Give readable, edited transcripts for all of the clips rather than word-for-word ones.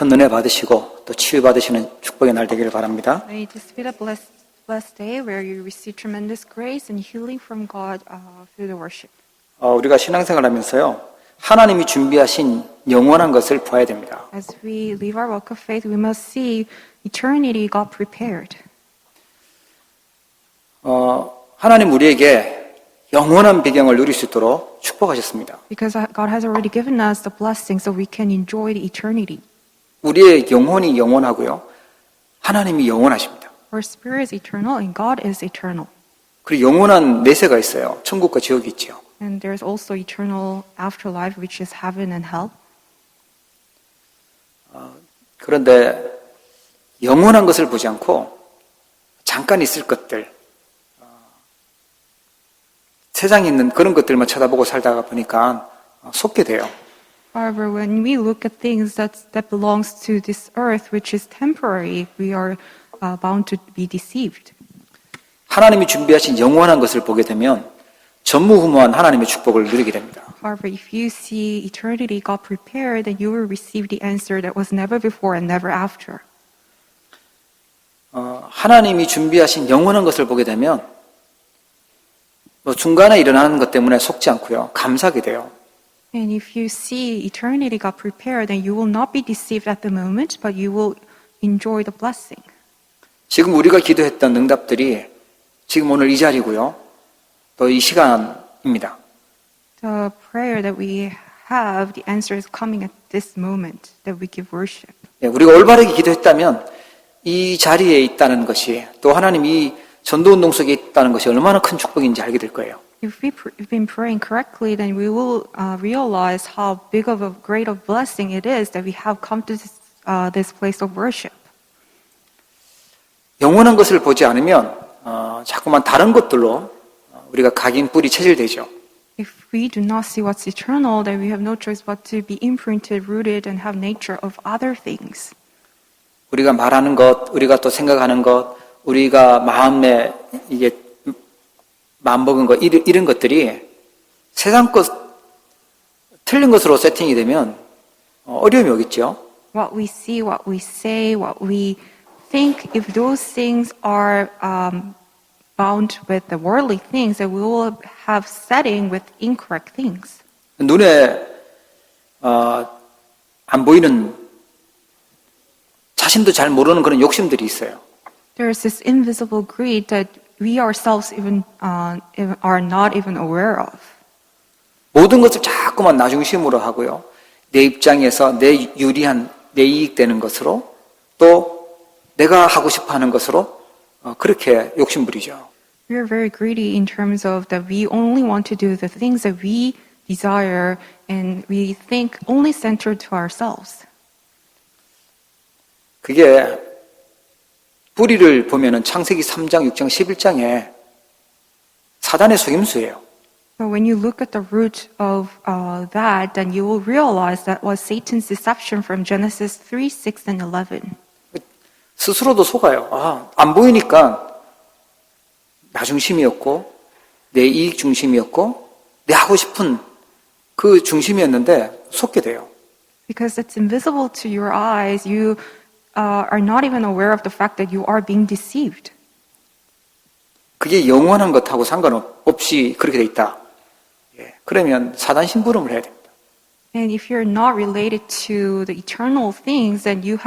큰 은혜 받으시고 또 치유 받으시는 축복의 날 되기를 바랍니다. May this be a blessed day where you receive tremendous grace and healing from God through the worship. 우리가 신앙생활 하면서요, 하나님이 준비하신 영원한 것을 봐야 됩니다. As we live our walk of faith, we must see eternity God prepared. 하나님 우리에게 영원한 배경을 누릴 수 있도록 축복하셨습니다. Because God has already given us the blessing so we can enjoy the eternity. 우리의 영혼이 영원하고요, 하나님이 영원하십니다. Our spirit is eternal and God is eternal. 그리고 영원한 내세가 있어요. 천국과 지옥이 있죠. And there's also eternal afterlife, which is heaven and hell. 그런데 영원한 것을 보지 않고 잠깐 있을 것들, 세상에 있는 그런 것들만 쳐다보고 살다가 보니까 속게 돼요. However, when we look at things that belongs to this earth, which is temporary, we are bound to be deceived. 하나님이 준비하신 영원한 것을 보게 되면 전무후무한 하나님의 축복을 누리게 됩니다. However, if you see eternity God prepared, then you will receive the answer that was never before and never after. 하나님이 준비하신 영원한 것을 보게 되면 중간에 일어나는 것 때문에 속지 않고요, 감사하게 돼요. And if you see eternity God prepared, then you will not be deceived at the moment, but you will enjoy the blessing. 지금 우리가 기도했던 응답들이 지금 오늘 이 자리고요, 또 이 시간입니다. The prayer that we have, the answer is coming at this moment that we give worship. 우리가 올바르게 기도했다면 이 자리에 있다는 것이, 또 하나님이 전도운동 속에 있다는 것이 얼마나 큰 축복인지 알게 될 거예요. If we've been praying correctly, then we will realize how big of a great of blessing it is that we have come to this place of worship. 영원한 것을 보지 않으면 자꾸만 다른 것들로 우리가 각인 뿌리 체질되죠. If we do not see what's eternal, then we have no choice but to be imprinted, rooted, and have nature of other things. 우리가 말하는 것, 우리가 또 생각하는 것, 우리가 마음에 이게 마음먹은 것, 이런 것들이 세상 것 틀린 것으로 세팅이 되면 어려움이 오겠죠. What we see, what we say, what we think, if those things are bound with the worldly things, then we will have setting with incorrect things. 눈에 안 보이는, 자신도 잘 모르는 그런 욕심들이 있어요. There's this invisible greed that we ourselves even are not even aware of. 모든 것을 자꾸만 나 중심으로 하고요, 내 입장에서 내 유리한, 내 이익되는 것으로, 또 내가 하고 싶어하는 것으로 그렇게 욕심 부리죠. We are very greedy in terms of that we only want to do the things that we desire and we think only centered to ourselves. 그게 뿌리를 보면은 창세기 3장, 6장, 11장에 사단의 속임수예요. So when you look at the root of that, then you will realize that was Satan's deception from Genesis 3, 6, and 11. 스스로도 속아요. 안 보이니까 나 중심이었고, 내 이익 중심이었고, 내 하고 싶은 그 중심이었는데 속게 돼요. Because it's invisible to your eyes, you are not even aware of the fact that you are being deceived. 그게 영원한 것하고 상관없이 그렇게 돼 있다. 그러면 사단 심부름을 해야 됩니다. And if you're not related to the eternal things, then you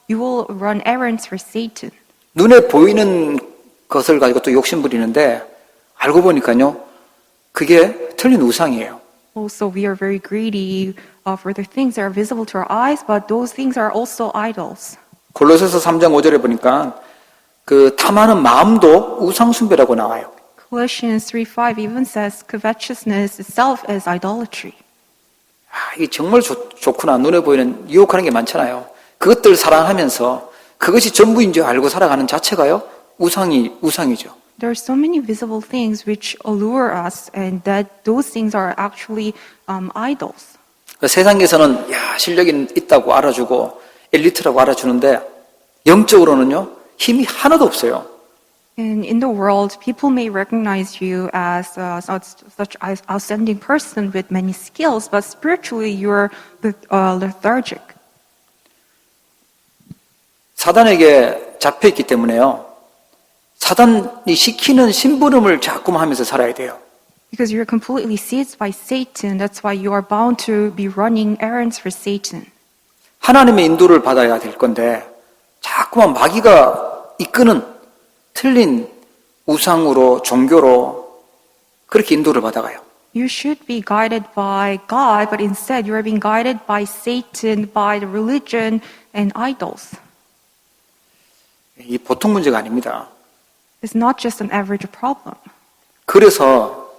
will run errands for Satan. 눈에 보이는 것을 가지고 또 욕심 부리는데 알고 보니까요, 그게 틀린 우상이에요. Also, we are very greedy for the things that are visible to our eyes, but those things are also idols. 골로새서 3장 5절에 보니까 그 탐하는 마음도 우상 숭배라고 나와요. Colossians 3:5 even says covetousness itself is idolatry. 이게 정말 좋구나. 눈에 보이는 유혹하는 게 많잖아요. 그것들 사랑하면서 그것이 전부인 줄 알고 살아가는 자체가요, 우상이죠. There are so many visible things which allure us, and that those things are actually idols. 세상에서는 실력이 있다고 알아주고 엘리트라고 알아주는데 영적으로는요, 힘이 하나도 없어요. And in the world, people may recognize you as such an outstanding person with many skills, but spiritually you're lethargic. 사단에게 잡혀있기 때문에요. 사단이 시키는 심부름을 자꾸만 하면서 살아야 돼요. Because you're completely seized by Satan, that's why you are bound to be running errands for Satan. 하나님의 인도를 받아야 될 건데 자꾸만 마귀가 이끄는 틀린 우상으로 종교로 그렇게 인도를 받아가요. You should be guided by God, but instead you are being guided by Satan, by the religion and idols. 이 보통 문제가 아닙니다. It's not just an average problem. 그래서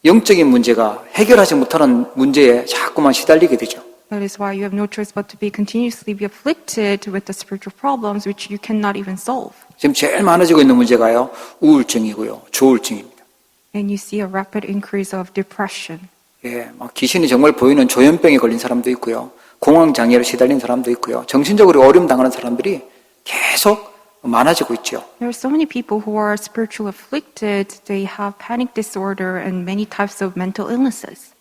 영적인 문제가 해결하지 못하는 문제에 자꾸만 시달리게 되죠. That is why you have no choice but to be continuously be afflicted with the spiritual problems which you cannot even solve. 지금 제일 많아지고 있는 문제가요. 우울증이고요. 조울증입니다. And you see a rapid increase of depression. 예, 막 귀신이 정말 보이는 조현병에 걸린 사람도 있고요. 공황장애로 시달린 사람도 있고요. 정신적으로 어려움 당하는 사람들이 계속 많아지고 있죠. There are so many people who are spiritually afflicted. They have panic disorder and many types of mental illnesses.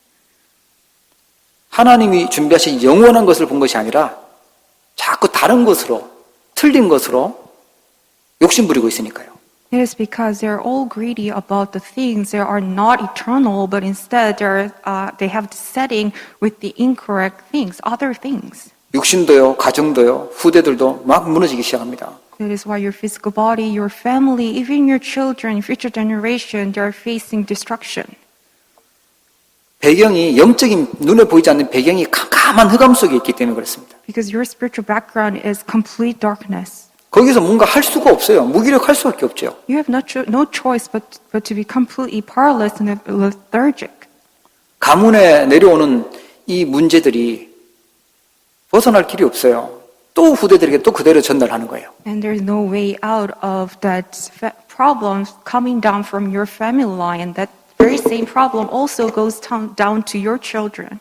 하나님이 준비하신 영원한 것을 본 것이 아니라 자꾸 다른 것으로, 틀린 것으로 욕심 부리고 있으니까요. It is because they are all greedy about the things that are not eternal, but instead they have the setting with the incorrect things, other things. 육신도요, 가정도요, 후대들도 막 무너지기 시작합니다. That is why your physical body, your family, even your children, future generation, they are facing destruction. 배경이 영적인 눈에 보이지 않는 배경이 캄캄한 흑암 속에 있기 때문에 그렇습니다. Because your spiritual background is complete darkness. 거기서 뭔가 할 수가 없어요. 무기력할 수밖에 없죠. You have no choice but to be completely powerless and lethargic. 가문에 내려오는 이 문제들이 벗어날 길이 없어요. 또 후대들에게 또 그대로 전달하는 거예요. And there's no way out of that problem coming down from your family line. And that very same problem also goes down to your children.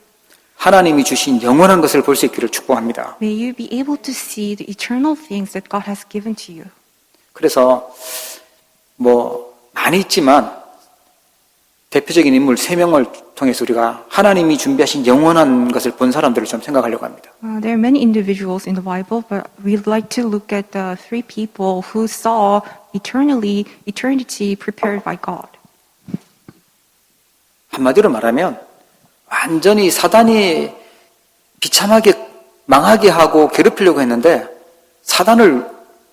하나님이 주신 영원한 것을 볼 수 있기를 축복합니다. May you be able to see the eternal things that God has given to you. 그래서 많이 있지만 대표적인 인물 3명을 통해서 우리가 하나님이 준비하신 영원한 것을 본 사람들을 좀 생각하려고 합니다. There are many individuals in the Bible, but we'd like to look at the 3 people who saw eternity prepared by God. 한마디로 말하면 완전히 사단이 비참하게 망하게 하고 괴롭히려고 했는데 사단을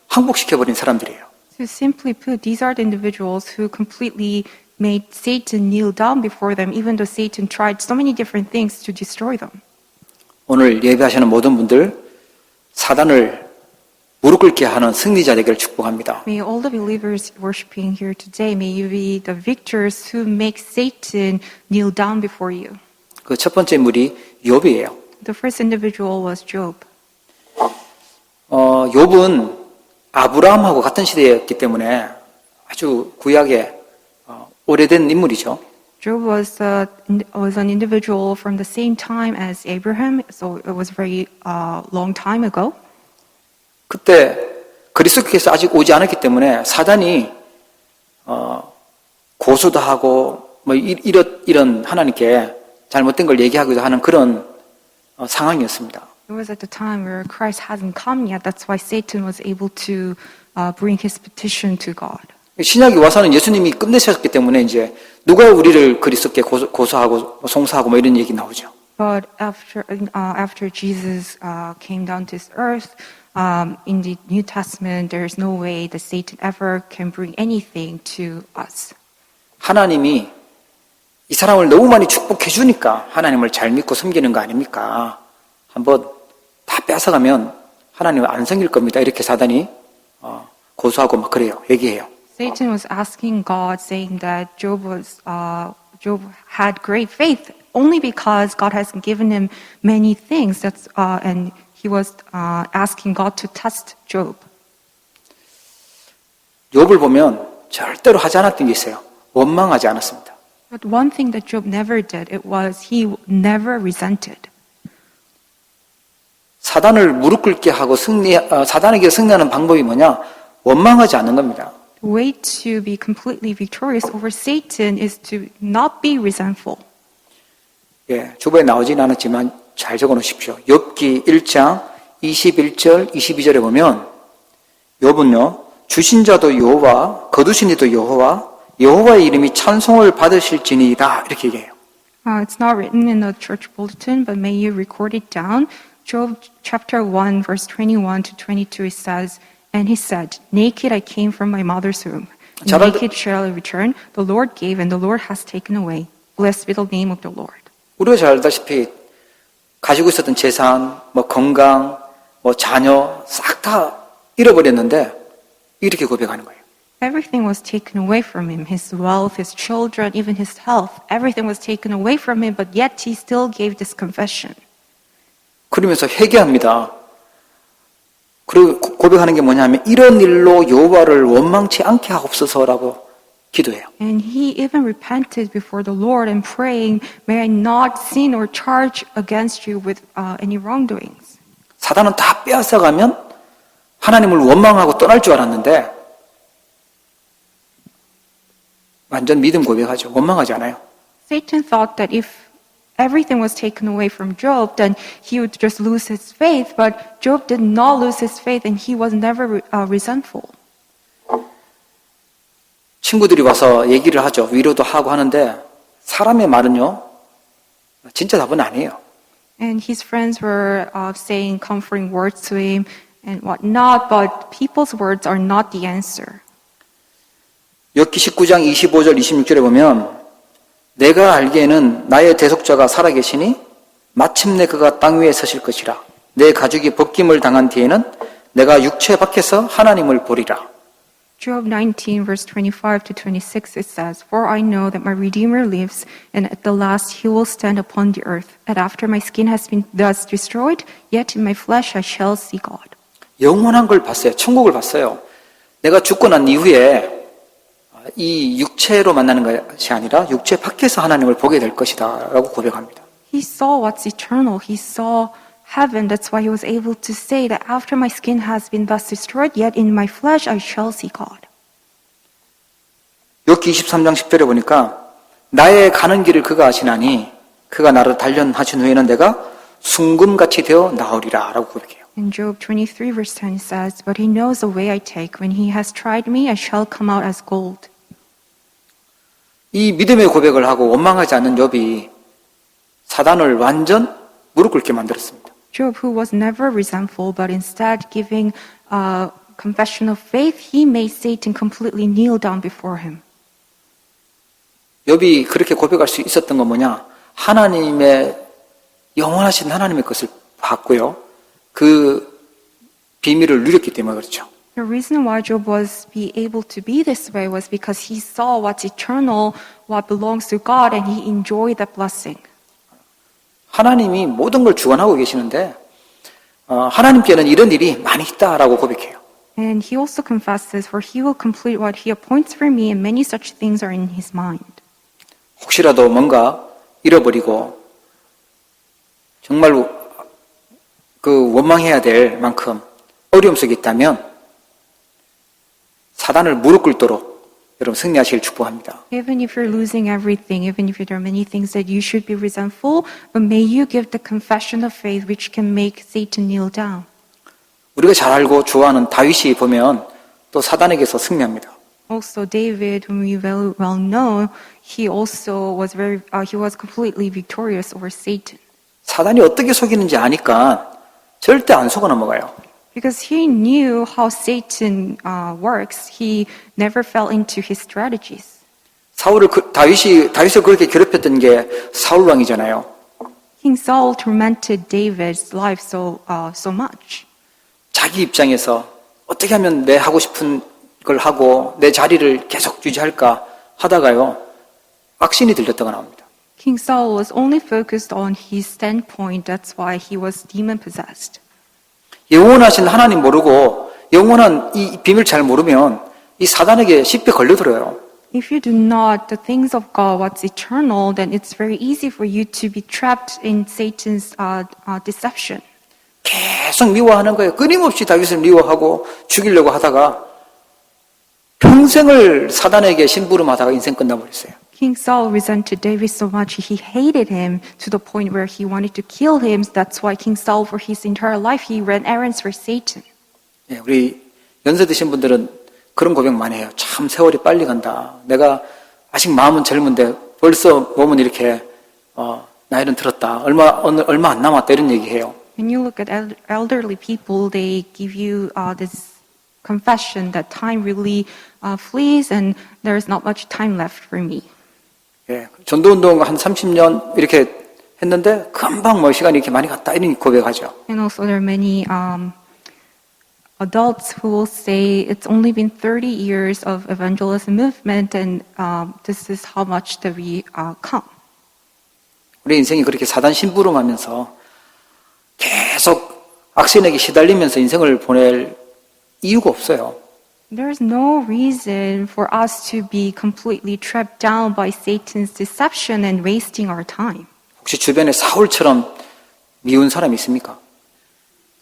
항복시켜버린 사람들이에요. So simply put, these are the individuals who completely made Satan kneel down before them, even though Satan tried so many different things to destroy them. 오늘 예배하시는 모든 분들 사단을 무릎 꿇게 하는 승리자 되기를 축복합니다. May all the believers worshiping here today, may you be the victors who make Satan kneel down before you. 그 첫 번째 인물이 욥이에요. The first individual was Job. 욥은 아브라함하고 같은 시대였기 때문에 아주 구약의 오래된 인물이죠. Job was an individual from the same time as Abraham, so it was very long time ago. 그때 그리스도께서 아직 오지 않았기 때문에 사단이 고소도 하고 이런 하나님께 잘못된 걸 얘기하기도 하는 그런 상황이었습니다. It was at the time where Christ hadn't come yet. That's why Satan was able to bring his petition to God. 신약이 와서는 예수님이 끝내셨기 때문에 이제 누가 우리를 그리스도께 고소하고 송사하고 이런 얘기 나오죠. But after Jesus came down to this earth, in the New Testament, there is no way that Satan ever can bring anything to us. 하나님이 이 사람을 너무 많이 축복해 주니까 하나님을 잘 믿고 섬기는 거 아닙니까? 한번 다 뺏어가면 하나님을 안 섬길 겁니다. 이렇게 사단이 고소하고 막 그래요. 얘기해요. Satan was asking God, saying that Job had great faith only because God has given him many things. And he was asking God to test Job. 욥을 보면 절대로 하지 않았던 게 있어요. 원망하지 않았습니다. But one thing that Job never did, it was he never resented. 사단을 무릎 꿇게 하고 사단에게 승리하는 방법이 뭐냐? 원망하지 않는 겁니다. The way to be completely victorious over Satan is to not be resentful. 예, 주보에 나오진 않았지만 잘 적어 놓으십시오. 욥기 1장 21절, 22절에 보면 욥은요, 주신 자도 여호와, 거두신 이도 여호와, 여호와의 이름이 찬송을 받으실지니이다 이렇게 얘기해요. It's not written in the church bulletin, but may you record it down. Job chapter 1, verse 21 to 22, it says, And he said, Naked I came from my mother's womb, and 잘 naked shall I return. The Lord gave, and the Lord has taken away. Blessed be the name of the Lord. 우리가 잘 알다시피 가지고 있었던 재산, 뭐 건강, 뭐 자녀 싹 다 잃어버렸는데 이렇게 고백하는 거예요. Everything was taken away from him, his wealth, his children, even his health. Everything was taken away from him, but yet he still gave this confession. 그러면서 회개합니다. 그리고 고백하는 게 뭐냐면 이런 일로 여호와를 원망치 않게 하옵소서라고 기도해요. And he even repented before the Lord and praying, May I not sin or charge against you with any wrongdoings. 사단은 다 빼앗아가면 하나님을 원망하고 떠날 줄 알았는데 완전 믿음 고백하죠. 원망하지 않아요. Satan thought that if everything was taken away from Job, then he would just lose his faith. But Job did not lose his faith, and he was never resentful. 친구들이 와서 얘기를 하죠. 위로도 하고 하는데 사람의 말은요. 진짜 답은 아니에요. And his friends were saying comforting words to him and whatnot, but people's words are not the answer. 욥기 19장 25절 26절에 보면 내가 알기에는 나의 대속자가 살아계시니 마침내 그가 땅 위에 서실 것이라. 내 가죽이 벗김을 당한 뒤에는 내가 육체 밖에서 하나님을 보리라. Job 19, verse 25 to 26, it says, For I know that my Redeemer lives, and at the last he will stand upon the earth. And after my skin has been thus destroyed, yet in my flesh I shall see God. 영원한 걸 봤어요. 천국을 봤어요. 내가 죽고 난 이후에 이 육체로 만나는 것이 아니라 육체 밖에서 하나님을 보게 될 것이다 라고 고백합니다. He saw what's eternal. He saw heaven. That's why he was able to say that after my skin has been thus destroyed, yet in my flesh I shall see God. 욥기 23장 10절에 보니까 나의 가는 길을 그가 아시나니 그가 나를 단련하신 후에는 내가 순금같이 되어 나으리라 라고 고백해요. In Job 23, verse 10, it says, But he knows the way I take. When he has tried me, I shall come out as gold. 이 믿음의 고백을 하고 원망하지 않는 욥이 사단을 완전 무릎 꿇게 만들었습니다. Job, who was never resentful, but instead giving a confession of faith, he made Satan completely kneel down before him. 욥이 그렇게 고백할 수 있었던 건 뭐냐? 하나님의 영원하신 하나님의 것을 봤고요. 그 비밀을 누렸기 때문에 그렇죠. The reason why Job was able to be this way was because he saw what's eternal, what belongs to God, and he enjoyed that blessing. 하나님이 모든 걸 주관하고 계시는데 하나님께는 이런 일이 많이 있다라고 고백해요. And he also confesses, for he will complete what he appoints for me, and many such things are in his mind. 혹시라도 뭔가 잃어버리고 정말로 그 원망해야 될 만큼 어려움 속에 있다면 사단을 무릎 꿇도록 여러분 승리하시길 축복합니다. Even if you're losing everything, even if there are many things that you should be resentful, but may you give the confession of faith which can make Satan kneel down. 우리가 잘 알고 좋아하는 다윗이 보면 또 사단에게서 승리합니다. Also, David, whom we well know, he also was he was completely victorious over Satan. 사단이 어떻게 속이는지 아니까 절대 안 속아 넘어가요. Because he knew how Satan works, he never fell into his strategies. 다윗을 그렇게 괴롭혔던 게 사울 왕이잖아요. King Saul tormented David's life so much. 자기 입장에서 어떻게 하면 내 하고 싶은 걸 하고 내 자리를 계속 유지할까 하다가요. 악신이 들렸다가 나옵니다. King Saul was only focused on his standpoint. That's why he was demon possessed. 영원하신 하나님 모르고 영원한 이 비밀 잘 모르면 이 사단에게 쉽게 걸려들어요. If you do not the things of God, what's eternal, then it's very easy for you to be trapped in Satan's deception. 계속 미워하는 거예요. 끊임없이 다윗을 미워하고 죽이려고 하다가 평생을 사단에게 심부름하다가 인생 끝나버렸어요. King Saul resented David so much, he hated him to the point where he wanted to kill him. That's why King Saul, for his entire life, he ran errands for Satan. 예, 우리 연세 드신 분들은 그런 고백 많이 해요. 참 세월이 빨리 간다. 내가 아직 마음은 젊은데 벌써 몸은 이렇게 나이는 들었다. 얼마 안 남았다 이런 얘기해요. When you look at elderly people, they give you this confession that time really flees and there is not much time left for me. 예, 전도운동 한 30년 이렇게 했는데 금방 뭐 시간이 이렇게 많이 갔다 이런 고백하죠. And also there are many adults who will say it's only been 30 years of evangelism movement and this is how much that we come. 우리 인생이 그렇게 사단 심부름하면서 계속 악신에게 시달리면서 인생을 보낼 이유가 없어요. There's no reason for us to be completely trapped down by Satan's deception and wasting our time. 혹시 주변에 사울처럼 미운 사람이 있습니까?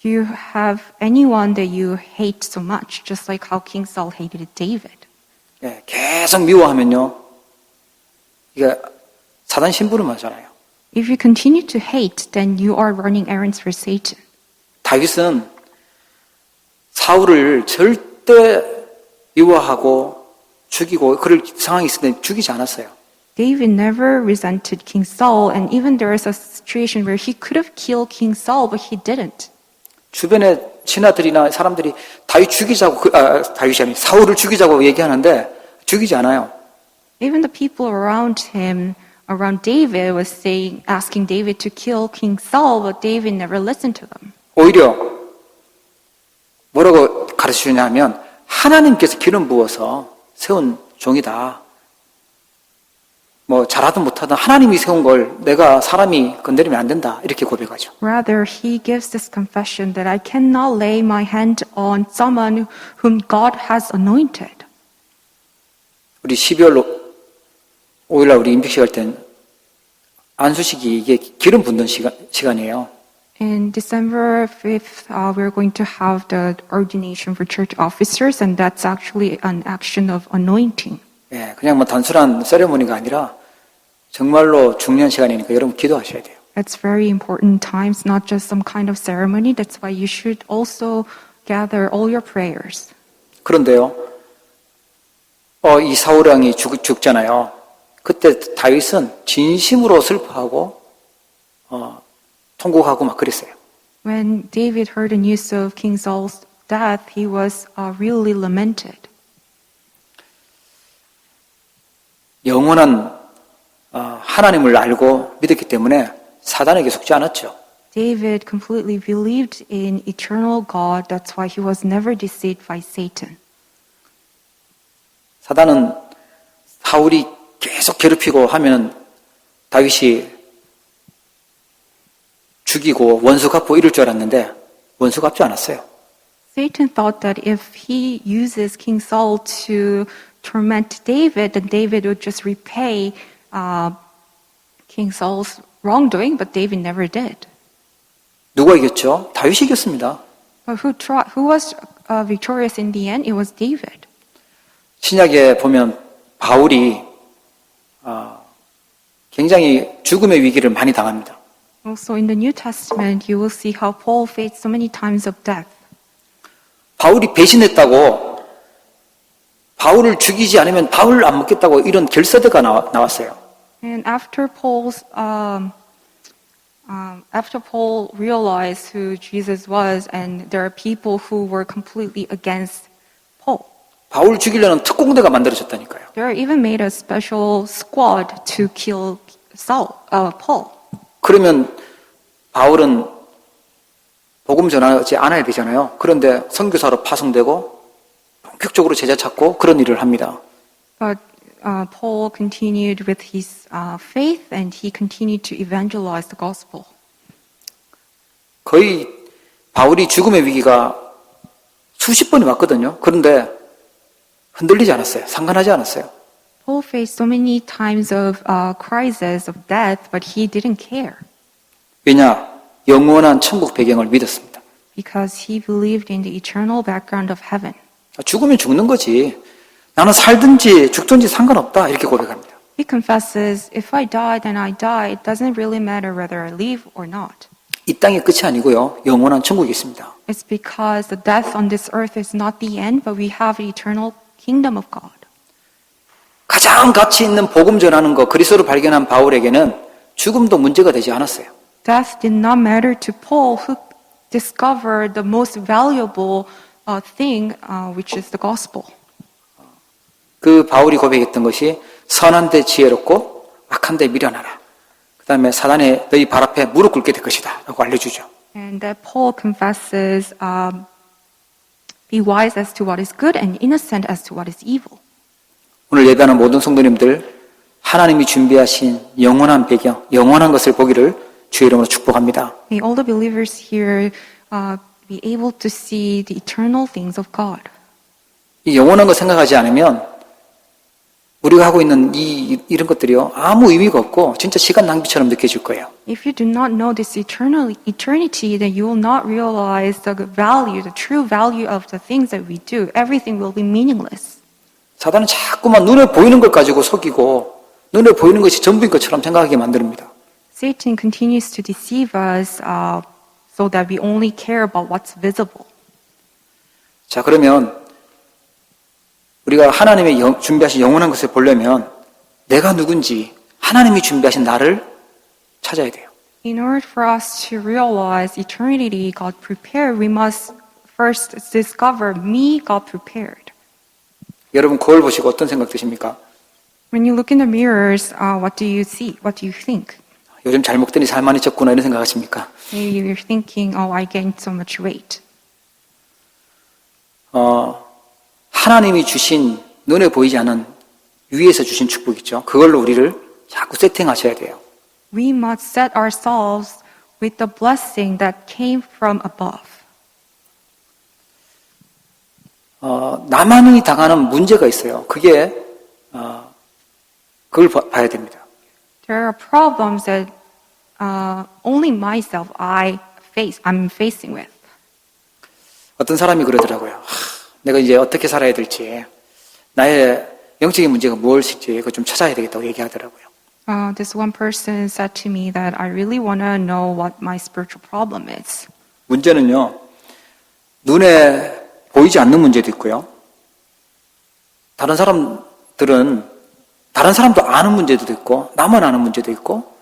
Do you have anyone that you hate so much, just like how King Saul hated David? 예, 계속 미워하면요. 이게 사단 심부름하잖아요. If you continue to hate, then you are running errands for Satan. 다윗은 사울을 절대 미워하고 죽이고 그럴 상황이 있을 때 죽이지 않았어요. David never resented King Saul, and even there is a situation where he could have killed King Saul, but he didn't. 주변에 신하들이나 사람들이 다윗 죽이자고 다윗이 아니 사울을 죽이자고 얘기하는데 죽이지 않아요. Even the people around him, around David, was asking David to kill King Saul, but David never listened to them. 오히려 뭐라고 가르쳐주냐 하면 하나님께서 기름 부어서 세운 종이다. 뭐 잘하든 못하든 하나님이 세운 걸 내가 사람이 건드리면 안 된다. 이렇게 고백하죠. Rather, he gives this confession that I cannot lay my hand on someone whom God has anointed. 우리 12월 5일날 우리 임직식 할 땐 안수식이 이게 기름 붓는 시간이에요. In December 5th, we're going to have the ordination for church officers, and that's actually an action of anointing. 예, 그냥 뭐 단순한 세레모니가 아니라 정말로 중요한 시간이니까 여러분 기도하셔야 돼요. It's very important times, not just some kind of ceremony. That's why you should also gather all your prayers. 그런데요, 이 사울 왕이 죽잖아요. 그때 다윗은 진심으로 슬퍼하고 통곡하고 막 그랬어요. When David heard the news of King Saul's death, he was really lamented. 영원한 하나님을 알고 믿었기 때문에 사단에게 속지 않았죠. David completely believed in eternal God. That's why he was never deceived by Satan. 사단은 사울이 계속 괴롭히고 하면 다윗이 죽이고 원수 갚고 이럴 줄 알았는데 원수 갚지 않았어요. Satan thought that if he uses King Saul to torment David, then David would just repay King Saul's wrongdoing, but David never did. 누가 이겼죠? 다윗이 이겼습니다. But who was victorious in the end? It was David. 신약에 보면 바울이 굉장히 죽음의 위기를 많이 당합니다. Also in the New Testament, you will see how Paul faced so many times of death. 바울이 배신했다고 바울을 죽이지 않으면 바울을 안 먹겠다고 이런 결사대가 나왔어요. And after Paul realized who Jesus was, and there are people who were completely against Paul. 바울 죽이려는 특공대가 만들어졌다니까요. They even made a special squad to kill Paul. 그러면 바울은 복음 전하지 않아야 되잖아요. 그런데 선교사로 파송되고 본격적으로 제자 찾고 그런 일을 합니다. But Paul continued with his faith, and he continued to evangelize the gospel. 거의 바울이 죽음의 위기가 수십 번이 왔거든요. 그런데 흔들리지 않았어요. 상관하지 않았어요. Paul faced so many times of crisis of death, but he didn't care 왜냐? 영원한 천국 배경을 믿었습니다. because he believed in the eternal background of heaven. 죽으면 죽는 거지. 나는 살든지 죽든지 상관없다. 이렇게 고백합니다. He confesses, if I die, then I die. It doesn't really matter whether I live or not. 이 땅이 끝이 아니고요. 영원한 천국이 있습니다. It's because the death on this earth is not the end, but we have the eternal kingdom of God. 가장 가치 있는 복음 전하는 것, 그리스도를 발견한 바울에게는 죽음도 문제가 되지 않았어요. Death did not matter to Paul, who discovered the most valuable thing, which is the gospel. 그 바울이 고백했던 것이 선한 데 지혜롭고 악한 데 미련하라. 그 다음에 사단에 너희 발 앞에 무릎 꿇게 될 것이다 라고 알려주죠. And that Paul confesses, be wise as to what is good and innocent as to what is evil. 오늘 예배하는 모든 성도님들 하나님이 준비하신 영원한 배경, 영원한 것을 보기를 주의 이름으로 축복합니다. May all the believers here be able to see the eternal things of God. 이 영원한 것 생각하지 않으면 우리가 하고 있는 이런 것들이요 아무 의미가 없고 진짜 시간 낭비처럼 느껴질 거예요. If you do not know this eternity, then you will not realize the value, the true value of the things that we do. Everything will be meaningless. 사단은 자꾸만 눈에 보이는 것 가지고 속이고 눈에 보이는 것이 전부인 것처럼 생각하게 만듭니다. Satan continues to deceive us so that we only care about what's visible. 자, 그러면 우리가 하나님의 준비하신 영원한 것을 보려면 내가 누군지 하나님이 준비하신 나를 찾아야 돼요. In order for us to realize eternity God prepared, we must first discover me God prepared. 여러분 거울 보시고 어떤 생각 드십니까? When you look in the mirrors, what do you see? What do you think? 요즘 잘 먹더니 살 많이 쪘구나 이런 생각하십니까? Maybe you're thinking, oh, I gained so much weight. 하나님이 주신 눈에 보이지 않은 위에서 주신 축복 있죠. 그걸로 우리를 자꾸 세팅하셔야 돼요. We must set ourselves with the blessing that came from above. 나만이 당하는 문제가 있어요. 그게 그걸 봐야 됩니다. There are problems that only myself I'm facing with. 어떤 사람이 그러더라고요. 내가 이제 어떻게 살아야 될지, 나의 영적인 문제가 무엇일지 그거 좀 찾아야 되겠다고 얘기하더라고요. This one person said to me that I really want to know what my spiritual problem is. 문제는요, 눈에 보이지 않는 문제도 있고요. 다른 사람도 아는 문제도 있고, 나만 아는 문제도 있고,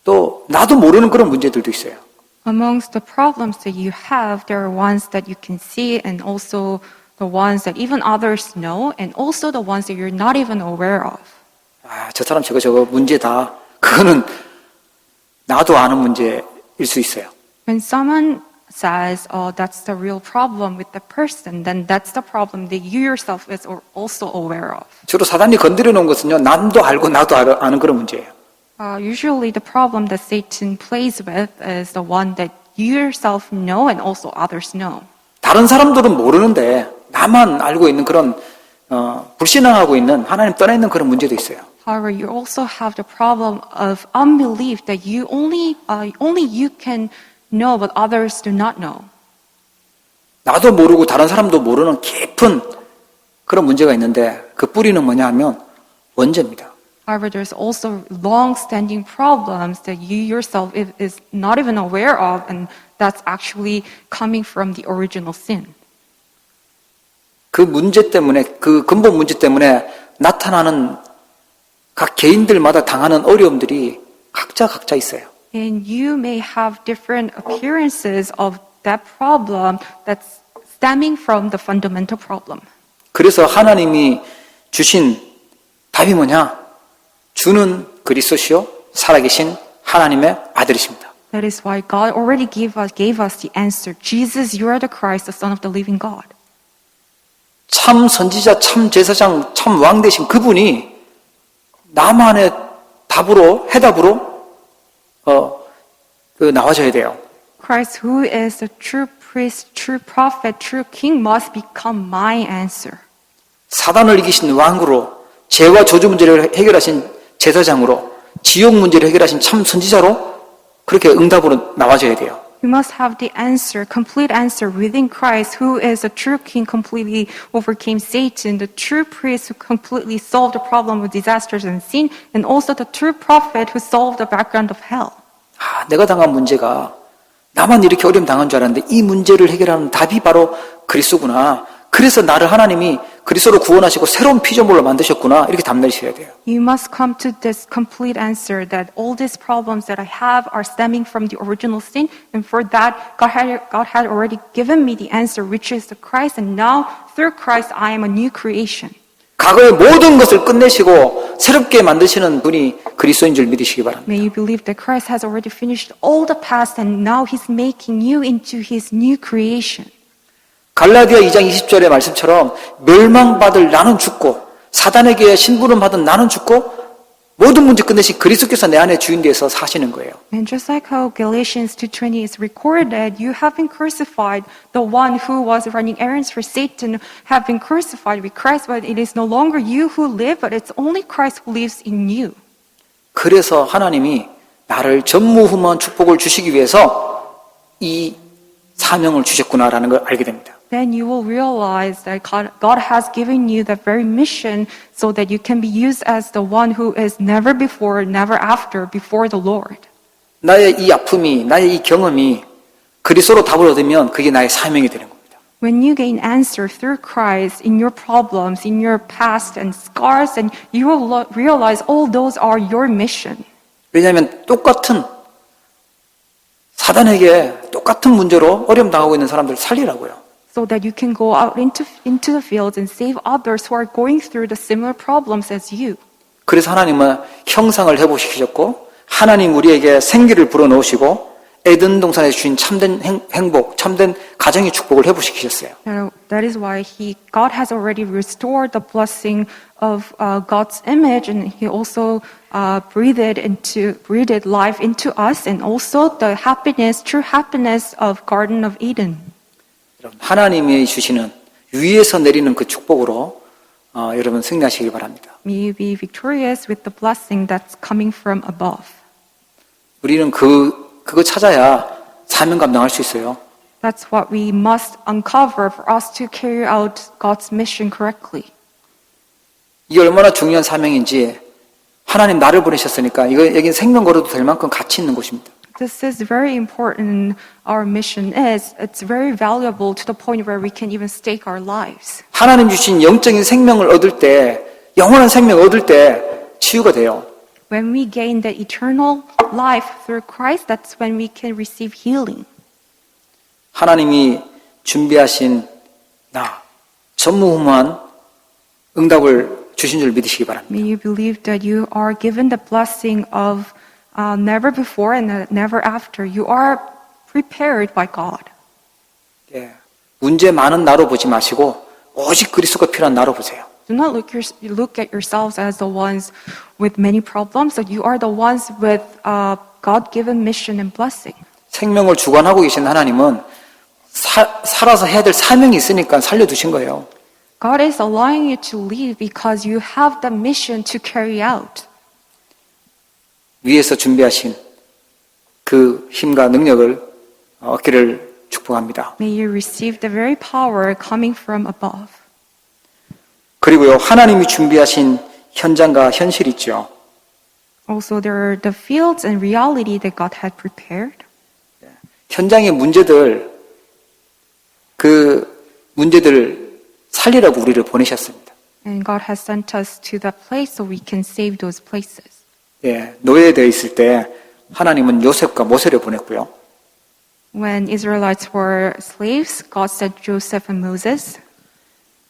또 나도 모르는 그런 문제들도 있어요. Amongst the problems that you have, there are ones that you can see and also the ones that even others know and also the ones that you're not even aware of. 저 사람 저거 문제다. 그거는 나도 아는 문제일 수 있어요. When someone says, oh, that's the real problem with the person, then that's the problem that you yourself is also aware of. 주로 사단이 건드려 놓은 것은요, 남도 알고 나도 아는 그런 문제예요. Usually the problem that Satan plays with is the one that you yourself know and also others know. 다른 사람들은 모르는데 나만 알고 있는 그런 불신앙하고 있는 하나님 떠나 있는 그런 문제도 있어요. However, you also have the problem of unbelief that you only you can know but others do not know. 나도 모르고 다른 사람도 모르는 깊은 그런 문제가 있는데 그 뿌리는 뭐냐 하면 원죄입니다. However, there's also long-standing problems that you yourself is not even aware of, and that's actually coming from the original sin. 그 문제 때문에, 그 근본 문제 때문에 나타나는 각 개인들마다 당하는 어려움들이 각자 있어요. And you may have different appearances of that problem that's stemming from the fundamental problem. 그래서 하나님이 주신 답이 뭐냐? 주는 그리스도시요 살아계신 하나님의 아들이십니다. That is why God already gave us the answer. Jesus, you are the Christ, the Son of the living God. 참 선지자, 참 제사장, 참 왕 되신 그분이 나만의 해답으로 나와줘야 돼요. Christ, who is the true priest, true prophet, true king, must become my answer. 사단을 이기신 왕으로, 죄와 저주 문제를 해결하신 제사장으로, 지옥 문제를 해결하신 참 선지자로 그렇게 응답으로 나와줘야 돼요. We must have the answer, complete answer within Christ, who is a true king, completely overcame Satan, the true priest who completely solved the problem of disasters and sin, and also the true prophet who solved the background of hell. 내가 당한 문제가 나만 이렇게 어려움 당한 줄 알았는데 이 문제를 해결하는 답이 바로 그리스도구나. 그래서 나를 하나님이 그리스도로 구원하시고 새로운 피조물로 만드셨구나. 이렇게 담내셔야 돼요. You must come to this complete answer that all these problems that I have are stemming from the original sin, and for that, God had already given me the answer, which is the Christ, and now through Christ I am a new creation. 과거의 모든 것을 끝내시고 새롭게 만드시는 분이 그리스도인 줄 믿으시기 바랍니다. May you believe that Christ has already finished all the past, and now He's making you into His new creation. 갈라디아 2장 20절의 말씀처럼 멸망받을 나는 죽고 사단에게 신부름 받은 나는 죽고 모든 문제 끝내신 그리스도께서 내 안에 주인 되어서 사시는 거예요. And just like how Galatians 2:20 is recorded, you have been crucified. The one who was running errands for Satan have been crucified with Christ, but it is no longer you who live, but it's only Christ who lives in you. 그래서 하나님이 나를 전무후무한 축복을 주시기 위해서 이 사명을 주셨구나라는 걸 알게 됩니다. Then you will realize that God has given you that very mission so that you can be used as the one who is never before, never after, before the Lord. 나의 이 아픔이, 나의 이 경험이 그리스도로 답을 얻으면 그게 나의 사명이 되는 겁니다. When you gain answer through Christ in your problems, in your past and scars, and you will realize all those are your mission. 왜냐하면 똑같은 사단에게 똑같은 문제로 어려움 당하고 있는 사람들을 살리라고요. So that you can go out into the fields and save others who are going through the similar problems as you. 그래서 하나님은 형상을 회복시키셨고 하나님 우리에게 생기를 불어넣으시고 에덴 동산에 주신 참된 행복, 참된 가정의 축복을 회복시키셨어요. That is why God has already restored the blessing of God's image, and He also breathed life into us, and also the happiness, true happiness of Garden of Eden. 하나님이 주시는 위에서 내리는 그 축복으로 여러분 승리하시길 바랍니다. May you be victorious with the blessing that's coming from above. 우리는 그거 찾아야 사명 감당할 수 있어요. That's what we must uncover for us to carry out God's mission correctly. 이게 얼마나 중요한 사명인지 하나님 나를 보내셨으니까 여긴 생명 걸어도 될 만큼 가치 있는 곳입니다. This is very important. Our mission is. It's very valuable to the point where we can even stake our lives. 하나님 주신 영적인 생명을 얻을 때, 영원한 생명을 얻을 때 치유가 돼요. When we gain the eternal life through Christ, that's when we can receive healing. 하나님이 준비하신 나, 전무후무한 응답을 주신 줄 믿으시기 바랍니다. May you believe that you are given the blessing of never before and never after. You are prepared by God. 예, 문제 많은 나로 보지 마시고 오직 그리스도가 필요한 나로 보세요. Do not look at yourselves as the ones with many problems, but you are the ones with God-given mission and blessing. 생명을 주관하고 계신 하나님은 살아서 해야 될 사명이 있으니까 살려두신 거예요. God is allowing you to live because you have the mission to carry out. 위에서 준비하신 그 힘과 능력을 얻기를 축복합니다. May you receive the very power coming from above. 그리고요, 하나님이 준비하신 현장과 현실이 있죠. Also, there are the fields and reality that God had prepared. 현장의 문제들, 그 문제들을 살리라고 우리를 보내셨습니다. And God has sent us to that place so we can save those places. 예, 노예되어 있을 때 하나님은 요셉과 모세를 보냈고요. When Israelites were slaves, God sent Joseph and Moses.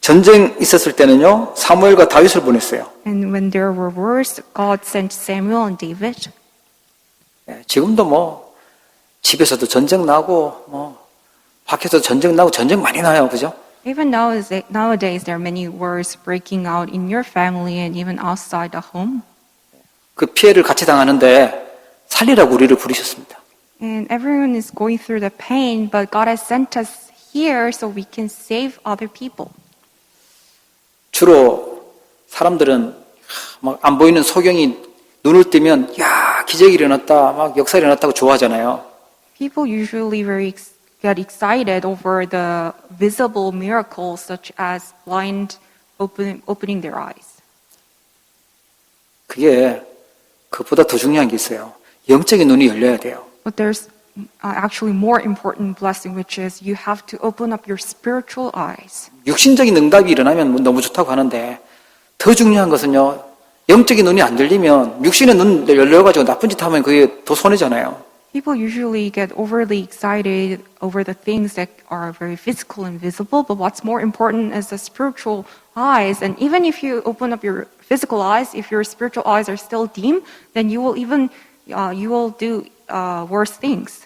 전쟁 있었을 때는요, 사무엘과 다윗을 보냈어요. And when there were wars, God sent Samuel and David. 예, 지금도 뭐 집에서도 전쟁 나고 밖에서 전쟁 나고 전쟁 많이 나요, 그죠? Even nowadays, there are many wars breaking out in your family and even outside the home. 그 피해를 같이 당하는데 살리라고 우리를 부르셨습니다. And everyone is going through the pain, but God has sent us here so we can save other people. 주로 사람들은 막 안 보이는 소경이 눈을 뜨면 야 기적이 일어났다, 막 역사 일어났다고 좋아하잖아요. People usually get excited over the visible miracles, such as blind opening their eyes. 그게 그보다 더 중요한 게 있어요. 영적인 눈이 열려야 돼요. But there's actually more important blessing, which is you have to open up your spiritual eyes. 육신적인 응답이 일어나면 뭐 너무 좋다고 하는데 더 중요한 것은요. 영적인 눈이 안 열리면 육신의 눈 열려가지고 나쁜 짓 하면 그게 더 손해잖아요. People usually get overly excited over the things that are very physical and visible, but what's more important is the spiritual eyes. And even if you open up your physical eyes, if your spiritual eyes are still dim, then you will do worse things.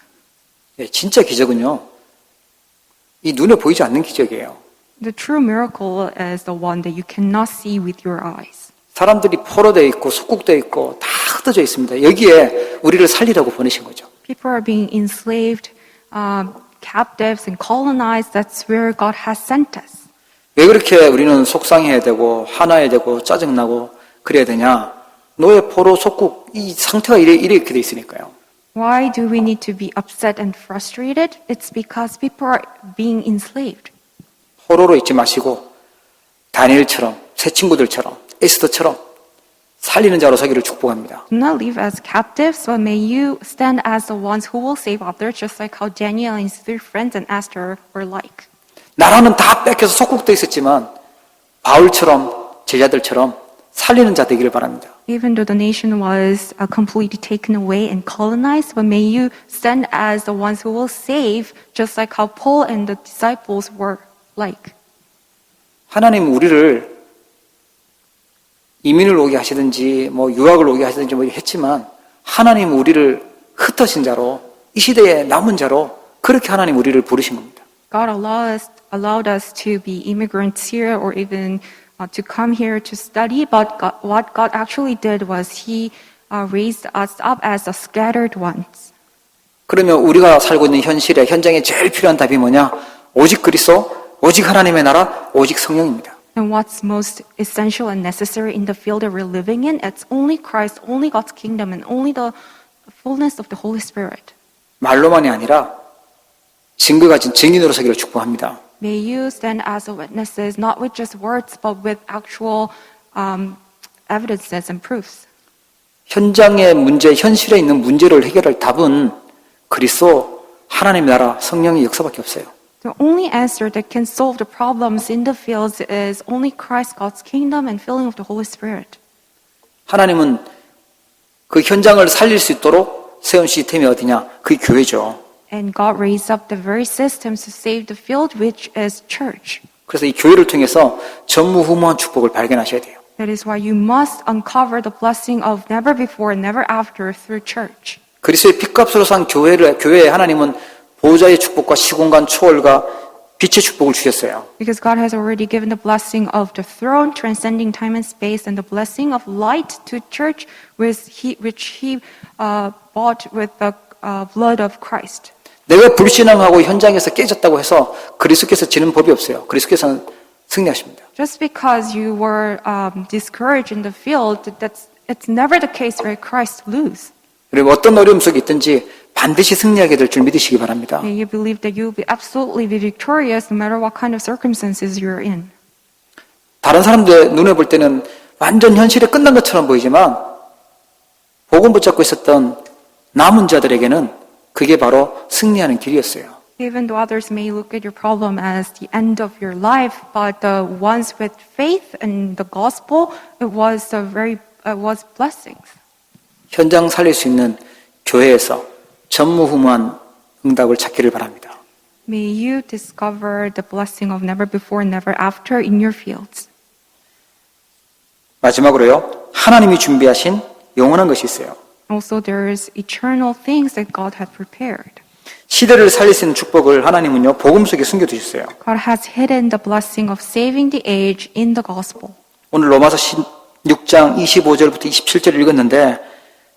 예, 진짜 기적은요. 이 눈에 보이지 않는 기적이에요. The true miracle is the one that you cannot see with your eyes. 사람들이 포로되어 있고 속국되어 있고 다 흩어져 있습니다. 여기에 우리를 살리라고 보내신 거죠. People are being enslaved, captives, and colonized. That's where God has sent us. 왜 그렇게 우리는 속상해야 되고 화나야 되고 짜증나고 그래야 되냐? 노예, 포로, 속국 이 상태가 이렇게 돼 있으니까요. Why do we need to be upset and frustrated? It's because people are being enslaved. 포로로 있지 마시고 다니엘처럼 새 친구들처럼 에스더처럼 살리는 자로 서기를 축복합니다. Do not live as captives, but may you stand as the ones who will save others, just like how Daniel and his three friends and Esther were like. 나라는 다 뺏겨서 속국돼 있었지만 바울처럼 제자들처럼 살리는 자 되기를 바랍니다. Even though the nation was completely taken away and colonized, but may you stand as the ones who will save, just like how Paul and the disciples were like. 하나님 우리를 이민을 오게 하시든지 뭐 유학을 오게 하시든지 뭐 했지만 하나님 우리를 흩어진 자로 이 시대에 남은 자로 그렇게 하나님 우리를 부르신 겁니다. God allowed us to be immigrants here or even to come here to study, but what God actually did was He raised us up as the scattered ones. 그러면 우리가 살고 있는 현실에 현장에 제일 필요한 답이 뭐냐? 오직 그리스도, 오직 하나님의 나라, 오직 성령입니다. And what's most essential and necessary in the field that we're living in? It's only Christ, only God's kingdom, and only the fullness of the Holy Spirit. 말로만이 아니라 증거 가진 증인으로 서기를 축복합니다. May you stand as witnesses, not with just words, but with actual evidences and proofs. 현장의 문제, 현실에 있는 문제를 해결할 답은 그리스도, 하나님의 나라, 성령의 역사밖에 없어요. The only answer that can solve the problems in the fields is only Christ, God's kingdom, and filling of the Holy Spirit. 하나님은 그 현장을 살릴 수 있도록 세운 시스템이 어디냐? 그게 교회죠. And God raised up the very systems to save the field, which is church. 그래서 이 교회를 통해서 전무후무한 축복을 발견하셔야 돼요. That is why you must uncover the blessing of never before and never after through church. 그리스도의 핏값으로 산 교회에 하나님은 보좌의 축복과 시공간 초월과 빛의 축복을 주셨어요. Because God has already given the blessing of the throne, transcending time and space, and the blessing of light to church, which He bought with the blood of Christ. 내가 불신앙하고 현장에서 깨졌다고 해서 그리스도께서 지는 법이 없어요. 그리스도께서는 승리하십니다. Just because you were discouraged in the field, it's never the case where Christ lose. 그리고 어떤 어려움 속에 있든지 반드시 승리하게 될 줄 믿으시기 바랍니다. May you believe that you will be absolutely victorious no matter what kind of circumstances you're in. 다른 사람들 눈에 볼 때는 완전 현실에 끝난 것처럼 보이지만 복음 붙잡고 있었던 남은 자들에게는 그게 바로 승리하는 길이었어요. Even though others may look at your problem as the end of your life, but the ones with faith in the gospel, it was blessings. 현장 살릴 수 있는 교회에서 전무후무한 응답을 찾기를 바랍니다. May you discover the blessing of never before and never after in your fields. 마지막으로요. 하나님이 준비하신 영원한 것이 있어요. Also, there is eternal things that God had prepared. 시대를 살릴 수 있는 축복을 하나님은요. 복음 속에 숨겨두셨어요. God has hidden the blessing of saving the age in the gospel. 오늘 로마서 6장 25절부터 27절 읽었는데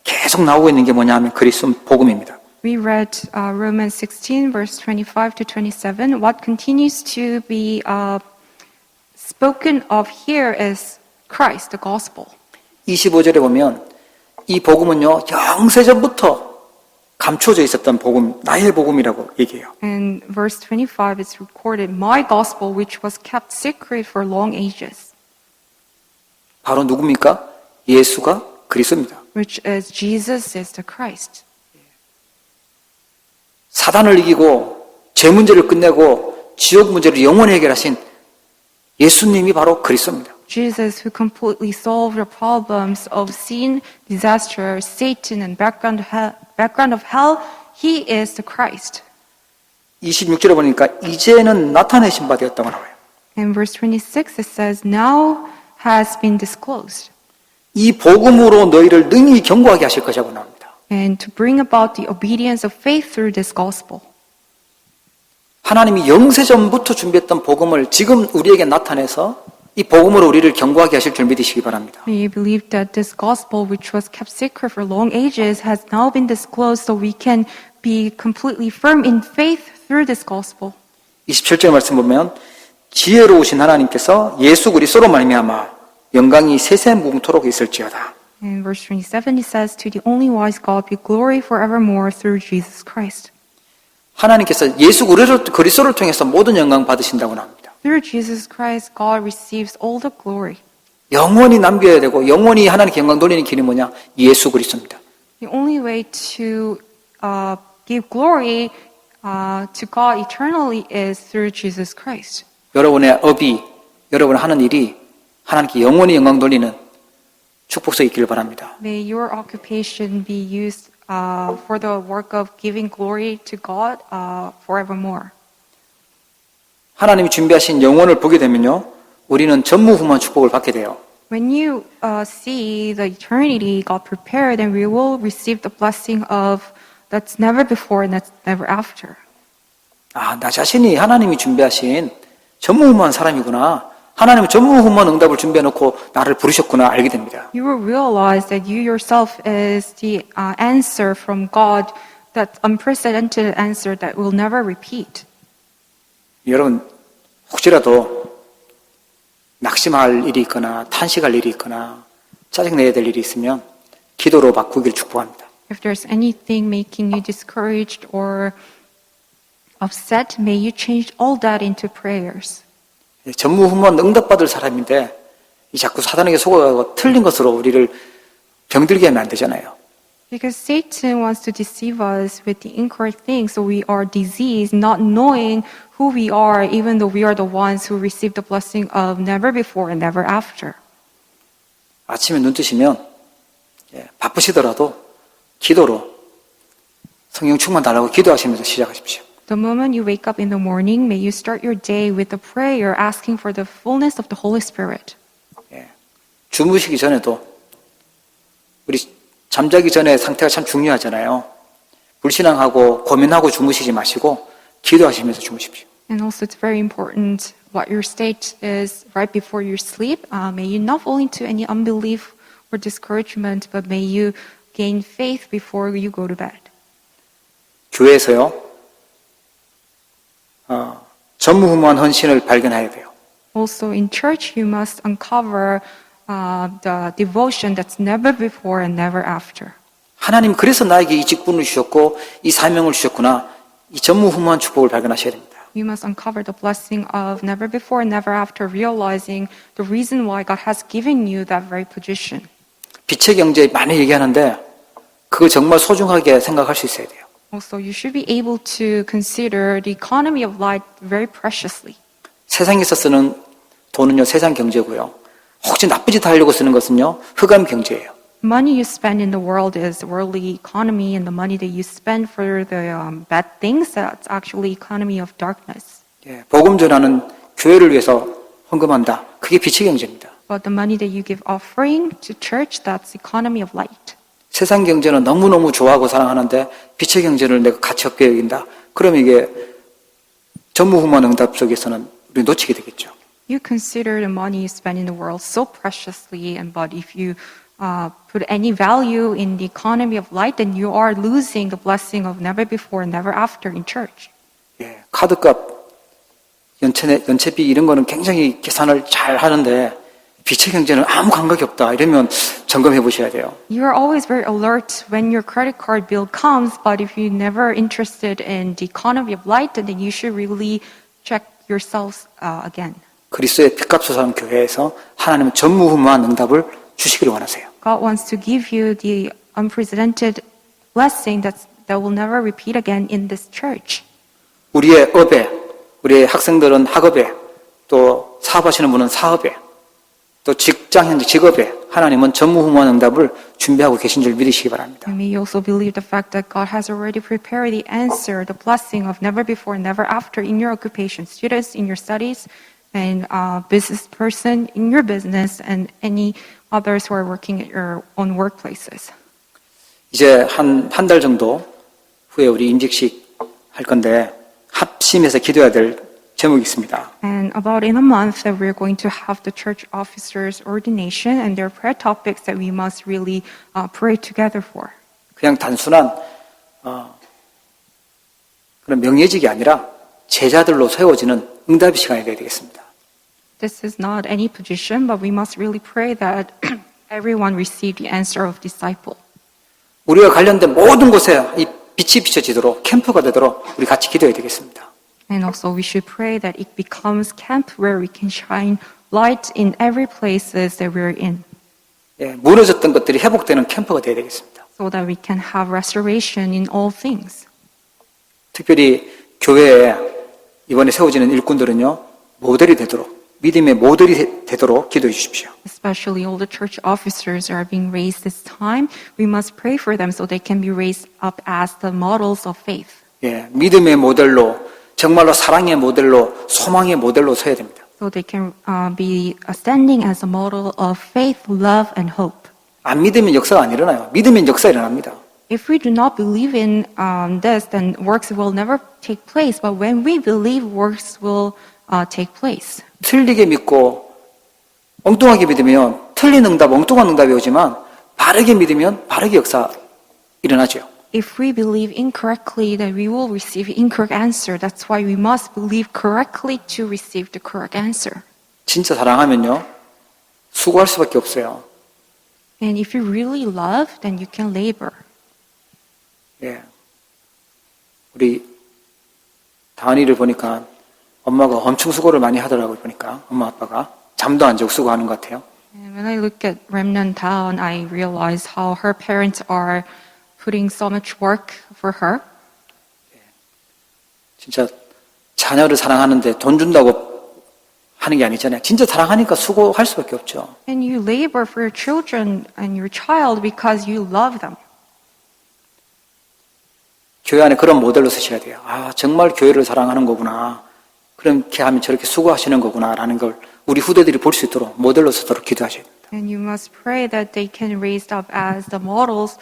계속 나오고 있는 게 뭐냐 하면 그리스도 복음입니다. We read Romans 16, verse 25 to 27. What continues to be spoken of here is Christ, the gospel. 25절에 보면 이 복음은요. 영세전부터 감춰져 있었던 복음, 나의 복음이라고 얘기해요. In verse 25, it's recorded, my gospel, which was kept secret for long ages. 바로 누굽니까? 예수가 그리스도입니다. Which is Jesus is the Christ. 사단을 이기고 죄 문제를 끝내고 지옥 문제를 영원히 해결하신 예수님이 바로 그리스도입니다. Jesus, who completely solved the problems of sin, disaster, Satan, and background of hell, he is the Christ. 26절에 보니까 이제는 나타내신 바 되었다고 나와요. In verse 26, it says, now has been disclosed. 이 복음으로 너희를 능히 견고하게 하실 것이라고 나옵니다. And to bring about the obedience of faith through this gospel. 하나님이 영세전부터 준비했던 복음을 지금 우리에게 나타내서 이 복음으로 우리를 견고하게 하실 줄 믿으시기 바랍니다. May you believe that this gospel, which was kept secret for long ages, has now been disclosed so we can be completely firm in faith through this gospel. 27절 말씀 보면 지혜로우신 하나님께서 예수 그리스도로 말미암아 영광이 세세무궁토록 있을지어다. In verse 27, it says, to the only wise God be glory forevermore through Jesus Christ. 하나님께서 예수 그리스도를 통해서 모든 영광 받으신다고 나옵니다. Through Jesus Christ, God receives all the glory. 영원히 남겨야 되고 영원히 하나님께 영광 돌리는 길이 뭐냐? 예수 그리스도입니다. The only way to give glory to God eternally is through Jesus Christ. 여러분의 업이, 여러분이 하는 일이 하나님께 영원히 영광 돌리는 축복서 있기를 바랍니다. May your occupation be used for the work of giving glory to God forevermore. 하나님이 준비하신 영혼을 보게 되면요, 우리는 전무후무한 축복을 받게 돼요. When you see the eternity God prepared, then we will receive the blessing of that's never before and that's never after. 아, 나 자신이 하나님이 준비하신 전무후무한 사람이구나. 하나님은 전무후무한 응답을 준비해놓고 나를 부르셨구나 알게 됩니다. You will realize that you yourself is the answer from God, that unprecedented answer that will never repeat. 여러분, 혹시라도 낙심할 일이 있거나 탄식할 일이 있거나 짜증내야 될 일이 있으면 기도로 바꾸길 축복합니다. If there's anything making you discouraged or upset, may you change all that into prayers. 전무후무한 응답받을 사람인데 이 자꾸 사단에게 속아가고 틀린 것으로 우리를 병들게 하면 안 되잖아요. Because Satan wants to deceive us with the incorrect things, so we are diseased, not knowing who we are, even though we are the ones who receive the blessing of never before and never after. 아침에 눈 뜨시면 바쁘시더라도 기도로 성령 충만 달라고 기도하시면서 시작하십시오. The moment you wake up in the morning, may you start your day with a prayer asking for the fullness of the Holy Spirit. 주무시기 전에도 우리 잠자기 전에 상태가 참 중요하잖아요. 불신앙하고 고민하고 주무시지 마시고 기도하시면서 주무십시오. And also it's very important what your state is right before you sleep. May you not fall into any unbelief or discouragement, but may you gain faith before you go to bed. 교회에서요. 전무후무한 헌신을 발견해야 돼요. Also in church, you must uncover the devotion that's never before and never after. 하나님 그래서 나에게 이 직분을 주셨고 이 사명을 주셨구나. 이 전무후무한 축복을 발견하셔야 됩니다. You must uncover the blessing of never before and never after, realizing the reason why God has given you that very position. 빛의 경제 많이 얘기하는데 그거 정말 소중하게 생각할 수 있어야 돼요. Also, you should be able to consider the economy of light very preciously. 세상에서 쓰는 돈은요 세상 경제고요. 혹시 나쁜 짓 하려고 쓰는 것은요 흑암 경제예요. Money you spend in the world is worldly economy, and the money that you spend for the bad things, that's actually economy of darkness. 복음 전하는 교회를 위해서 헌금한다. 그게 빛의 경제입니다. But the money that you give offering to church, that's economy of light. 세상 경제는 너무너무 좋아하고 사랑하는데 빛의 경제를 내가 가치 없게 여긴다. 그러면 이게 전무후무한 응답 속에서는 우리 놓치게 되겠죠. You consider the money you spend in the world so preciously, but if you put any value in the economy of light, then you are losing the blessing of never before and never after in church. 카드값, 연체비 이런 거는 굉장히 계산을 잘 하는데 빛의 경제는 아무 감각이 없다. 이러면 점검해 보셔야 돼요. You are always very alert when your credit card bill comes, but if you're never interested in the economy of light, then you should really check yourselves again. 그리스도의 핏값을 사는 교회에서 하나님은 전무후무한 응답을 주시기를 원하세요. God wants to give you the unprecedented blessing that's that will never repeat again in this church. 우리의 업에, 우리의 학생들은 학업에, 또 사업하시는 분은 사업에, 또 직장 현재 직업에 하나님은 전무후무한 응답을 준비하고 계신 줄 믿으시기 바랍니다. And may you also believe the fact that God has already prepared the answer, the blessing of never before, never after in your occupation, students in your studies, and business person in your business, and any others who are working at your own workplaces. 이제 한 달 정도 후에 우리 임직식 할 건데 합심해서 기도해야 될 제목이 있습니다. And about in a month that we're going to have the church officers ordination, and there are prayer topics that we must really pray together for. 그냥 단순한 그런 명예직이 아니라 제자들로 세워지는 응답의 시간이 되어야 되겠습니다. This is not any position, but we must really pray that everyone receive the answer of disciple. 우리가 관련된 모든 곳에 이 빛이 비춰지도록 캠프가 되도록 우리 같이 기도해야 되겠습니다. And also we should pray that it becomes camp where we can shine light in every places that we're in, 예, 무너졌던 것들이 회복되는 캠프가 되어야 되겠습니다. so that we can have restoration in all things. 특별히 교회에 이번에 세워지는 일꾼들은요, 모델이 되도록, 믿음의 모델이 되도록 기도해 주십시오. Especially all the church officers are being raised this time. We must pray for them so they can be raised up as the models of faith. 예, 믿음의 모델로, 정말로 사랑의 모델로, 소망의 모델로 서야 됩니다. So they can be standing as a model of faith, love, and hope. 안 믿으면 역사가 안 일어나요. 믿으면 역사 일어납니다. If we do not believe in this, then works will never take place. But when we believe, works will take place. 틀리게 믿고 엉뚱하게 믿으면 틀린 응답, 엉뚱한 응답이 오지만 바르게 믿으면 바르게 역사 일어나죠. If we believe incorrectly, then we will receive incorrect answer. That's why we must believe correctly to receive the correct answer. 진짜 사랑하면요, 수고할 수밖에 없어요. And if you really love, then you can labor. 예. 우리 다은이를 보니까 엄마가 엄청 수고를 많이 하더라고요. 보니까 엄마 아빠가 잠도 안 자고 수고하는 것 같아요. And when I look at Remnant Town, I realize how her parents are putting so much work for her. 진짜 자녀를 사랑하는데 돈 준다고 하는 게 아니잖아요. 진짜 사랑하니까 수고할 수밖에 없죠. And you labor for your children and your child because you love them. 교회 안에 그런 모델로 쓰셔야 돼요. 아, 정말 교회를 사랑하는 거구나. 그렇게 하면 저렇게 수고하시는 거구나라는 걸 우리 후대들이 볼 수 있도록 모델로 쓰도록 기도하셔야 됩니다. And you must pray that they can raise up as the models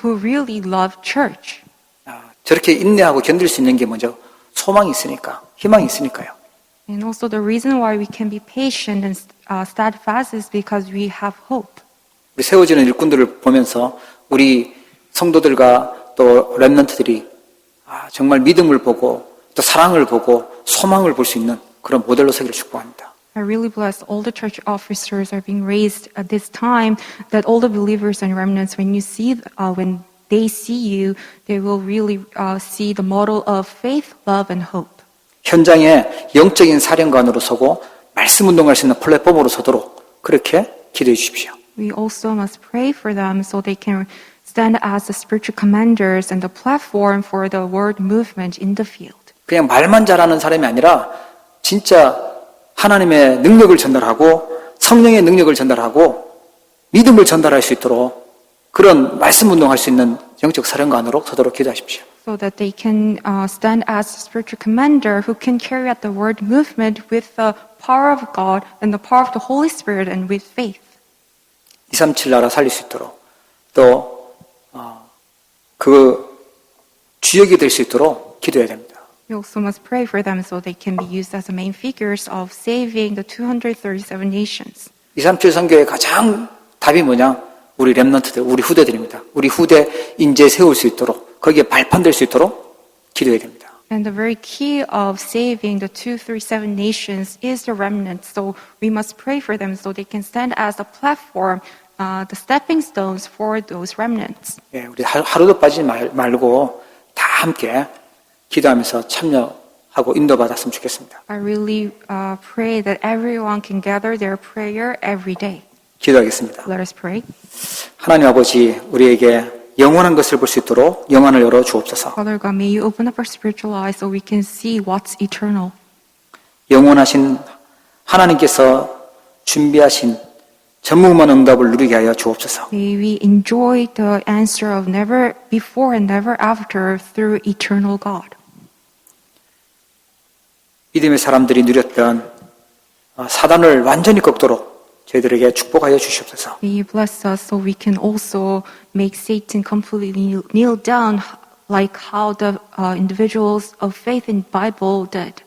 who really love church. 아, 저렇게 인내하고 견딜 수 있는 게 먼저 소망이 있으니까, 희망이 있으니까요. And also the reason why we can be patient and steadfast is because we have hope. 우리 세워지는 일꾼들을 보면서 우리 성도들과 또 렘넌트들이 정말 믿음을 보고 또 사랑을 보고 소망을 볼 수 있는 그런 모델로 서기를 축복합니다. I really bless all the church officers are being raised at this time, that all the believers and remnants, when they see you, they will really see the model of faith, love, and hope. 현장에 영적인 사령관으로 서고 말씀 운동할 수 있는 플랫폼으로 서도록 그렇게 기도해 주십시오. We also must pray for them so they can stand as the spiritual commanders and the platform for the word movement in the field. 그냥 말만 잘하는 사람이 아니라 진짜 하나님의 능력을 전달하고 성령의 능력을 전달하고 믿음을 전달할 수 있도록 그런 말씀 운동할 수 있는 영적 사령관으로 서도록 기도하십시오. So that they can stand as a spiritual commander who can carry out the word movement with the power of God and the power of the Holy Spirit and with faith. 237 나라 살릴 수 있도록 또 그 주역이 될 수 있도록 기도해야 됩니다. We also must pray for them so they can be used as the main figures of saving the 237 nations. 237 선교의 가장 답이 뭐냐? 우리 렘넌트들, 우리 후대들입니다. 우리 후대 인재 세울 수 있도록 거기에 발판될 수 있도록 기도해야 됩니다. And the very key of saving the 237 nations is the remnant. So we must pray for them so they can stand as a platform, the stepping stones for those remnants. 예, 우리 하루도 빠지지 말고 다 함께 기도하면서 참여하고 인도받았으면 좋겠습니다. I really pray that everyone can gather their prayer every day. 기도하겠습니다. Let us pray. 하나님 아버지, 우리에게 영원한 것을 볼 수 있도록 영안을 열어 주옵소서. Father God, may you open up our spiritual eyes so we can see what's eternal. 영원하신 하나님께서 준비하신 전무후무한 응답을 누리게 하여 주옵소서. May we enjoy the answer of never before and never after through eternal God. 믿음의 사람들이 누렸던 사단을 완전히 꺾도록 저희들에게 축복하여 주시옵소서. May you bless us so we can also make Satan completely kneel down like how the individuals of faith in Bible did.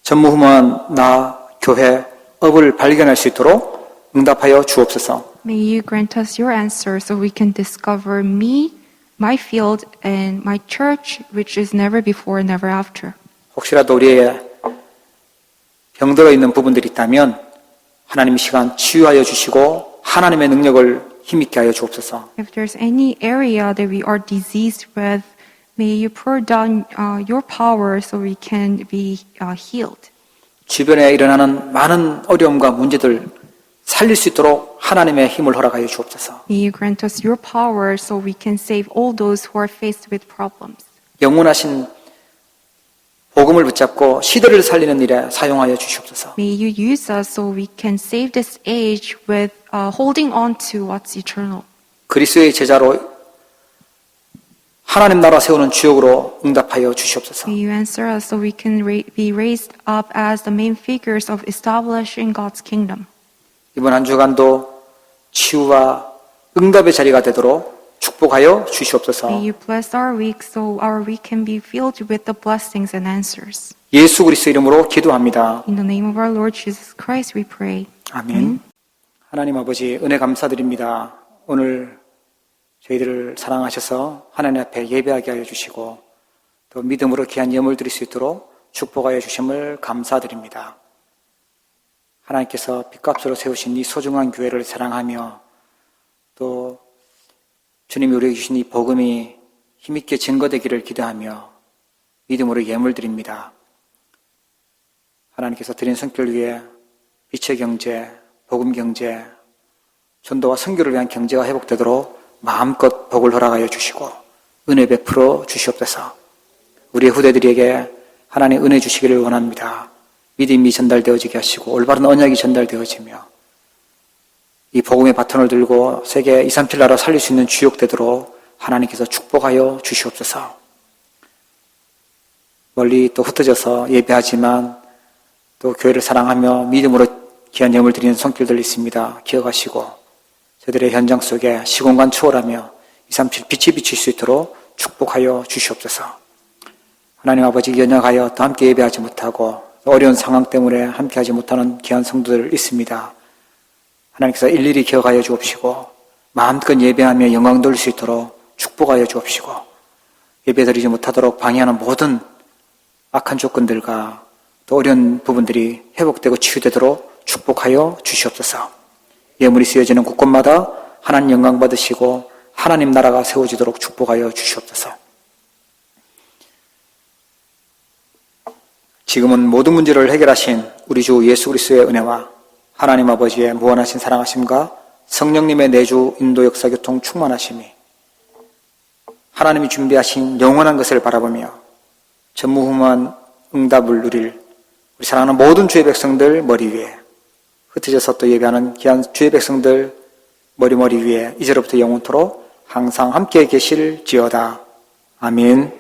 전무후무한 나 교회 업을 발견할 수 있도록 응답하여 주옵소서. May you grant us your answer so we can discover me, my field, and my church, which is never before and never after. 혹시라도 우리의 병들어 있는 부분들이 있다면 하나님 이 시간 치유하여 주시고 하나님의 능력을 힘있게 하여 주옵소서. If there's any area that we are diseased with, may you pour down your power so we can be healed. 주변에 일어나는 많은 어려움과 문제들 살릴 수 있도록 하나님의 힘을 허락하여 주옵소서. May you grant us your power so we can save all those who are faced with problems. 영원하신 복음을 붙잡고 시대를 살리는 일에 사용하여 주시옵소서. May you use us so we can save this age with holding on to what's eternal. 그리스도의 제자로 하나님 나라 세우는 주역으로 응답하여 주시옵소서. May you answer us so we can be raised up as the main figures of establishing God's kingdom. 이번 한 주간도 치유와 응답의 자리가 되도록 축복하여 주시옵소서. May you bless our week so our week can be filled with the blessings and answers. 예수 그리스도 이름으로 기도합니다. In the name of our Lord Jesus Christ we pray. 아멘. 하나님 아버지 은혜 감사드립니다. 오늘 저희들을 사랑하셔서 하나님 앞에 예배하게 하여 주시고 또 믿음으로 귀한 예물 드릴 수 있도록 축복하여 주심을 감사드립니다. 하나님께서 빚값으로 세우신 이 소중한 교회를 사랑하며 또 주님이 우리에게 주신 이 복음이 힘있게 증거되기를 기도하며 믿음으로 예물 드립니다. 하나님께서 드린 성결 위해 빛의 경제, 복음 경제, 전도와 선교를 위한 경제가 회복되도록 마음껏 복을 허락하여 주시고 은혜 베풀어 주시옵소서. 우리의 후대들에게 하나님 은혜 주시기를 원합니다. 믿음이 전달되어지게 하시고 올바른 언약이 전달되어지며 이 복음의 바톤을 들고 세계 237 나라 살릴 수 있는 주역 되도록 하나님께서 축복하여 주시옵소서. 멀리 또 흩어져서 예배하지만 또 교회를 사랑하며 믿음으로 귀한 예물 드리는 손길들 있습니다. 기억하시고 저들의 현장 속에 시공간 초월하며 237 빛이 비칠 수 있도록 축복하여 주시옵소서. 하나님 아버지 연약하여 또 함께 예배하지 못하고 어려운 상황 때문에 함께하지 못하는 귀한 성도들 있습니다. 하나님께서 일일이 기억하여 주옵시고 마음껏 예배하며 영광 돌릴 수 있도록 축복하여 주옵시고 예배드리지 못하도록 방해하는 모든 악한 조건들과 또 어려운 부분들이 회복되고 치유되도록 축복하여 주시옵소서. 예물이 쓰여지는 곳곳마다 하나님 영광 받으시고 하나님 나라가 세워지도록 축복하여 주시옵소서. 지금은 모든 문제를 해결하신 우리 주 예수 그리스도의 은혜와 하나님 아버지의 무한하신 사랑하심과 성령님의 내주 인도 역사 교통 충만하심이 하나님이 준비하신 영원한 것을 바라보며 전무후무한 응답을 누릴 우리 사랑하는 모든 주의 백성들 머리 위에 흩어져서 또 예배하는 귀한 주의 백성들 머리 위에 이제로부터 영원토록 항상 함께 계실지어다. 아멘.